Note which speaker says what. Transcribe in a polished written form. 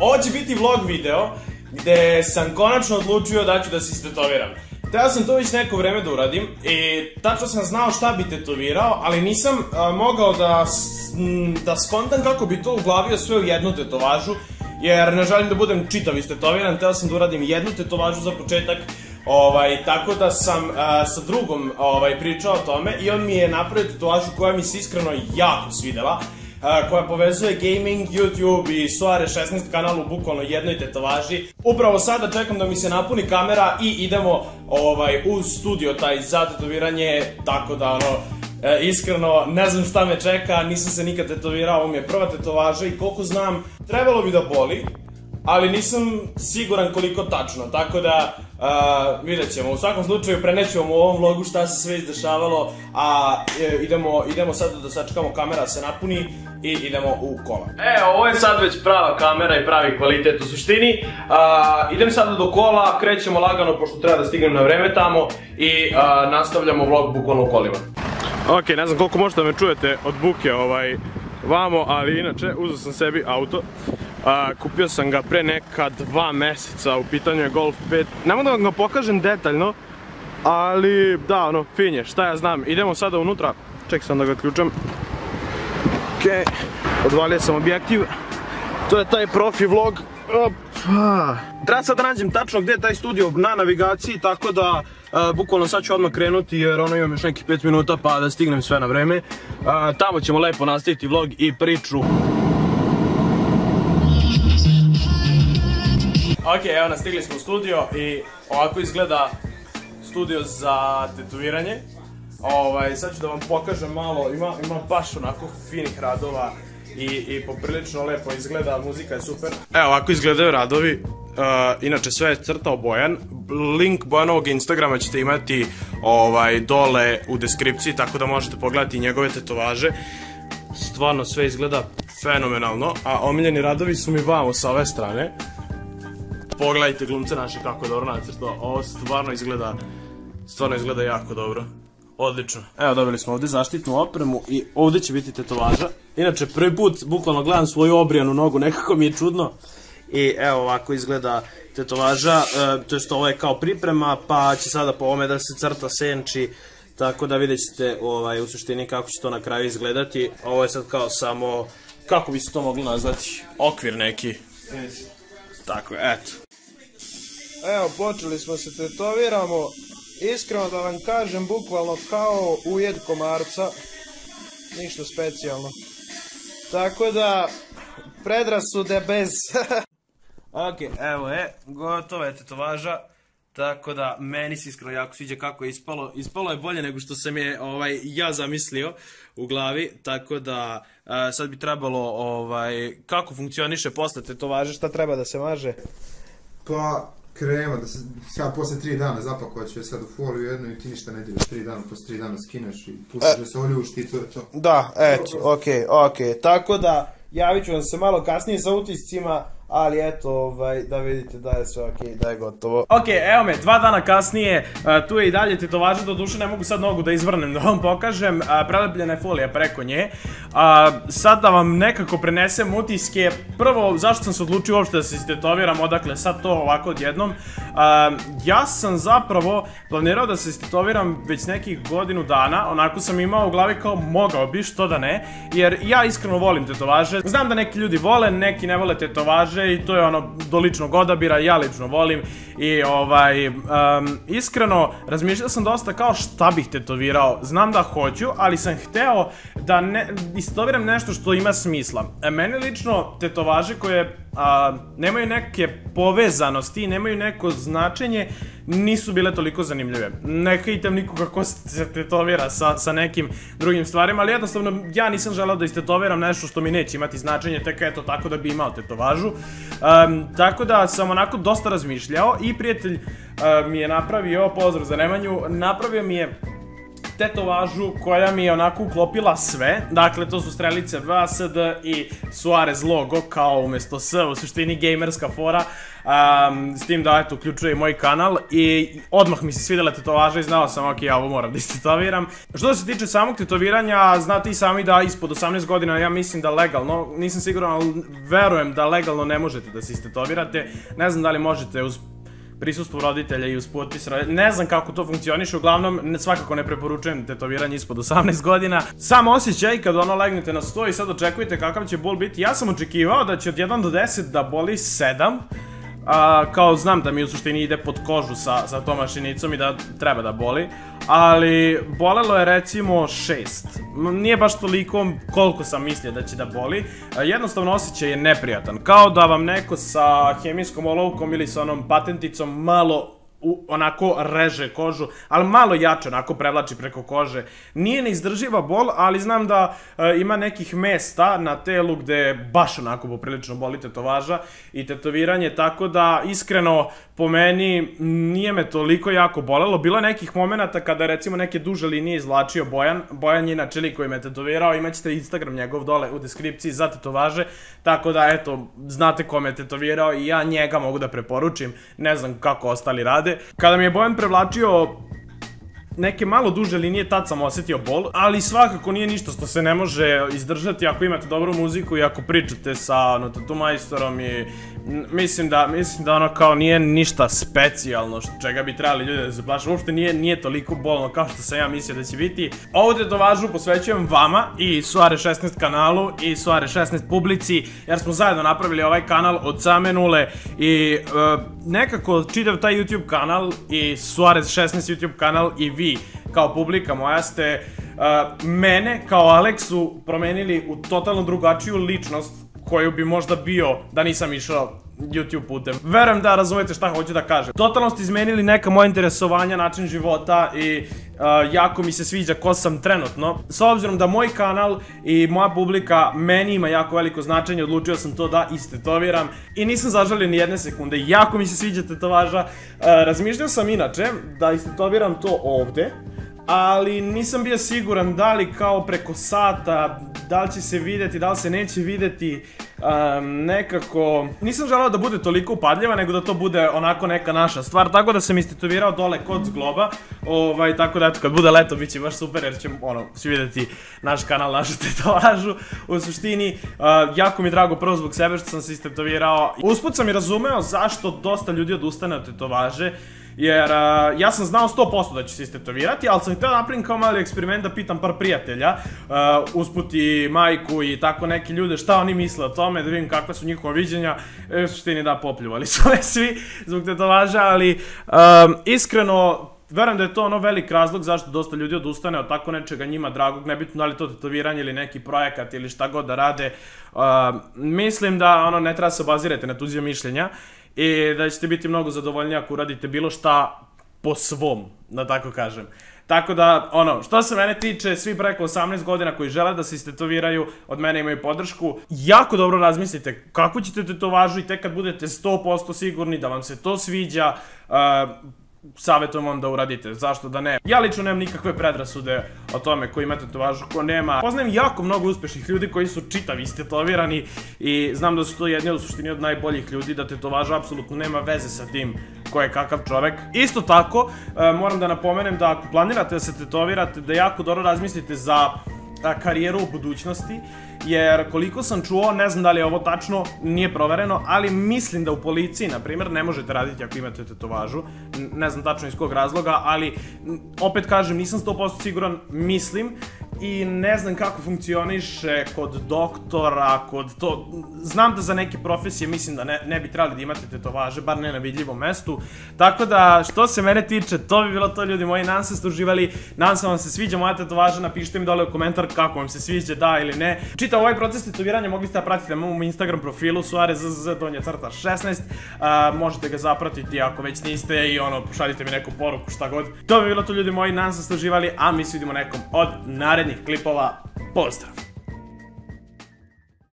Speaker 1: Ovo će biti vlog video gde sam konačno odlučio da ću da se istetoviram. Teo sam to već neko vreme da uradim i tačno sam znao šta bi tetovirao, ali nisam mogao da skontam kako bi to uglavio sve u jednu tetovažu, jer ne želim da budem čitav istetoviran. Teo sam da uradim jednu tetovažu za početak, tako da sam sa drugom pričao o tome i on mi je napravio tetovažu koja mi se iskreno jako svidela, koja povezuje gaming, YouTube i Soare 16 kanal u bukvalno jednoj tetovaži. Upravo sada čekam da mi se napuni kamera i idemo u studio taj za tetoviranje, tako da iskreno ne znam šta me čeka, nisam se nikad tetovirao, ovo mi je prva tetovaža i koliko znam trebalo bi da boli, ali nisam siguran koliko tačno, tako da vidjet ćemo. U svakom slučaju preneću vam u ovom vlogu šta se sve izdešavalo, a idemo sad da sačekamo kamera se napuni i idemo u kola. Ovo je sad već prava kamera i pravi kvalitet u suštini. Idem sad do kola, krećemo lagano pošto treba da stignem na vreme tamo i nastavljamo vlog bukvalno u kolima. Ok, ne znam koliko možete da me čujete od buke vamo, ali inače uzeo sam sebi auto. Kupio sam ga pre neka 2 meseca, u pitanju je Golf 5. Ne mogu da vam ga pokažem detaljno, ali da, fin je, šta ja znam. Idemo sada unutra, čekaj sam da ga ključam. Ok, odvalio sam objektiv. To je taj profi vlog. Treba sad da nađem tačno gde je taj studio na navigaciji, tako da bukvalno sad ću odmah krenuti jer imam još nekih 5 minuta pa da stignem sve na vreme. Tamo ćemo lepo nastaviti vlog i priču. Ok, evo nas, stigli smo u studio i ovako izgleda studio za tetoviranje. Sad ću da vam pokažem malo, ima baš onako finih radova i poprilično lepo izgleda, muzika je super. Evo ovako izgledaju radovi, inače sve je crtao Bojan. Link Bojanovog Instagrama ćete imati dole u deskripciji, tako da možete pogledati njegove tetovaže. Stvarno sve izgleda fenomenalno, a omiljeni radovi su mi vamo sa ove strane. Pogledajte glumce naše kako je dobro nacrtao, ovo stvarno izgleda jako dobro. Odlično. Evo, dobili smo ovdje zaštitnu opremu i ovdje će biti tetovaža. Inače, prvi put bukvalno gledam svoju obrijanu nogu, nekako mi je čudno. I evo ovako izgleda tetovaža, to jest ovo je kao priprema, pa će sada po ovome da se crta, senči, tako da vidjet ćete u suštini kako će to na kraju izgledati. Ovo je sad kao samo, kako bi se to moglo nazvati, okvir neki. Tako, eto. Evo, počeli smo se tetoviramo. Iskreno da vam kažem, bukvalno kao ujed komarca. Ništa specijalno. Tako da, predrasude bez. Ok, evo je, gotova je tetovaža. Tako da, meni se iskreno jako sviđa kako je ispalo. Ispalo je bolje nego što sam je ja zamislio u glavi. Tako da, sad bi trebalo, kako funkcioniše posle tetovaže, šta treba da se maže?
Speaker 2: Pa, krema, da se, ja posle 3 dana zapakovat ću je sad u foliju jednu i ti ništa ne diraš 3 dana, posle 3 dana skineš i pustiš da se oljušti i to je to. Da, eto, ok, tako da javit ću vam se malo kasnije sa utiscima, ali eto, da vidite da je sve ok, da je gotovo. Ok, evo me, 2 dana kasnije, tu je i dalje tetovaža, do duše ne mogu sad nogu da izvrnem da vam pokažem, prelepljena je folija preko nje. Sad da vam nekako prenesem utiske, prvo, zašto sam se odlučio uopšte da se istetoviram, odakle sad to ovako odjednom. Ja sam zapravo planirao da se istetoviram već nekih godinu dana, onako sam imao u glavi kao mogao bi, što da ne, jer ja iskreno volim tetovaže. Znam da neki ljudi vole, neki ne vole tetovaže i to je do ličnog odabira, ja lično volim i iskreno razmišljao sam dosta kao šta bih tetovirao. Znam da hoću, ali sam hteo da istetoviram nešto što ima smisla. Meni lično tetovaže koje nemaju neke povezanosti, nemaju neko značenje, nisu bile toliko zanimljive. Ne hejtem nikoga ko se tetovira sa nekim drugim stvarima, ali jednostavno ja nisam želeo da istetoviram nešto što mi neće imati značenje, tek eto tako da bi imao tetovažu. Tako da sam onako dosta razmišljao i prijatelj mi je napravio, pozdrav za Nemanju, napravio mi je
Speaker 1: tetovažu koja mi je onako uklopila sve. Dakle, to su strelice VASD i Suarez logo kao umjesto S, u suštini gamerska fora. S tim da, eto, uključuje i moj kanal i odmah mi se svidjela tetovaža i znao sam, ok, ja ovo moram da istetoviram. Što se tiče samog tetoviranja, znate i sami da ispod 18 godina, ja mislim da legalno, nisam siguran, ali verujem da legalno ne možete da se istetovirate. Ne znam da li možete uz prisustvo roditelja i uz potpis roditelja, ne znam kako to funkcioniše, uglavnom svakako ne preporučujem tetoviranje ispod 18 godina. Sam osjećaj kad ono legnete na sto i sad očekujete kakav će bol biti, ja sam očekivao da će od 1 do 10 da boli 7, kao znam da mi u suštini ide pod kožu sa tom mašinicom i da treba da boli, ali bolelo je recimo 6. Nije baš toliko koliko sam mislio da će da boli, jednostavno osjećaj je neprijatan, kao da vam neko sa hemijskom olovkom ili sa onom patenticom malo onako reže kožu, ali malo jače onako prevlači preko kože. Nije neizdrživa bol, ali znam da ima nekih mesta na telu gde baš onako poprilično boli tetovaža i tetoviranje, tako da iskreno po meni nije me toliko jako bolelo. Bilo je nekih momenta kada recimo neke duže linije izvlačio Bojan je inače lik koji me tetovirao, imat ćete Instagram njegov dole u deskripciji za tetovaže, tako da eto, znate ko me tetovirao i ja njega mogu da preporučim, ne znam kako ostali rade. Kada mi je Bojan prevlačio neke malo duže linije, tad sam osjetio bol, ali svakako nije ništa što se ne može izdržati ako imate dobru muziku i ako pričate sa tatu majstorom i mislim da ono kao nije ništa specijalno čega bi trebali ljudi da se plaše, uopšte nije toliko bolno kao što sam ja mislio da će biti. Ovu tetovažu posvećujem vama i Suarez 16 kanalu i Suarez 16 publici, jer smo zajedno napravili ovaj kanal od same nule i nekako čitav taj YouTube kanal i Suarez 16 YouTube kanal i vi kao publika moja ste mene kao Aleksu promenili u totalno drugačiju ličnost koju bi možda bio da nisam išao YouTube putem. Verujem da razumete šta hoću da kažem. Totalno ste izmenili neka moja interesovanja, način života i jako mi se sviđa ko sam trenutno. S obzirom da moj kanal i moja publika meni ima jako veliko značenje, odlučio sam to da istetoviram i nisam zažalio ni jedne sekunde. Jako mi se sviđa tetovaža. Razmišljao sam inače da istetoviram to ovde, ali nisam bio siguran da li kao preko sata, da li će se videti, da li se neće videti, nekako nisam želeo da bude toliko upadljiva, nego da to bude onako neka naša stvar, tako da sam istetovirao dole kod zgloba, tako da eto, kad bude leto bit će baš super jer će svi videti naš kanal, našu tetovažu. U suštini, jako mi je drago prvo zbog sebe što sam se istetovirao. Usput sam i razumeo zašto dosta ljudi odustane od tetovaže, jer ja sam znao 100% da ću se istetovirati, ali sam htio da napravim kao mali eksperiment da pitam par prijatelja, usput i majku i tako neki ljude šta oni misle o tome, da vidim kakva su njihova viđenja. U suštini da, popljuvali su me svi zbog tetovaža, ali iskreno verujem da je to ono velik razlog zašto dosta ljudi odustane od tako nečega njima dragog, nebitno da li to tetoviranje ili neki projekat ili šta god da rade. Mislim da ne treba se obazirati na tuđe mišljenja i da ćete biti mnogo zadovoljniji ako uradite bilo šta po svom, da tako kažem. Tako da, što se mene tiče, svi preko 18 godina koji žele da se istetoviraju, od mene imaju podršku. Jako dobro razmislite kako ćete tetovažu i tek kad budete 100% sigurni da vam se to sviđa, savjetujem vam da uradite, zašto da ne. Ja lično nemam nikakve predrasude o tome ko ima tetovažu, ko nema. Poznajem jako mnogo uspešnih ljudi koji su čitavi istetovirani i znam da su to jedni u suštini od najboljih ljudi, da tetovaža apsolutno nema veze sa tim ko je kakav čovek. Isto tako, moram da napomenem da ako planirate da se tetovirate, da jako dobro razmislite za karijeru u budućnosti, jer koliko sam čuo, ne znam da li je ovo tačno, nije provereno, ali mislim da u policiji, na primjer, ne možete raditi ako imate tetovažu, ne znam tačno iz kog razloga, ali opet kažem, nisam 100% siguran, mislim, i ne znam kako funkcioniše kod doktora, kod to, znam da za neke profesije mislim da ne bi trebali da imate tetovaže, bar ne na vidljivom mestu, tako da što se mene tiče, to bi bilo to ljudi moji, nadam se ste uživali, nadam se vam se sviđa moja tetovaža, napišite mi dole u komentar kako vam se sviđa, da ili ne. Čitav ovaj proces tetoviranja mogli ste da pratite na mom Instagram profilu suarez_16, možete ga zapratiti ako već niste i pošaljite mi neku poruku, šta god. To bi bilo to ljudi moji, nadam se ste uživali, a mi se vidimo nekom od narednih klipova. Pozdrav!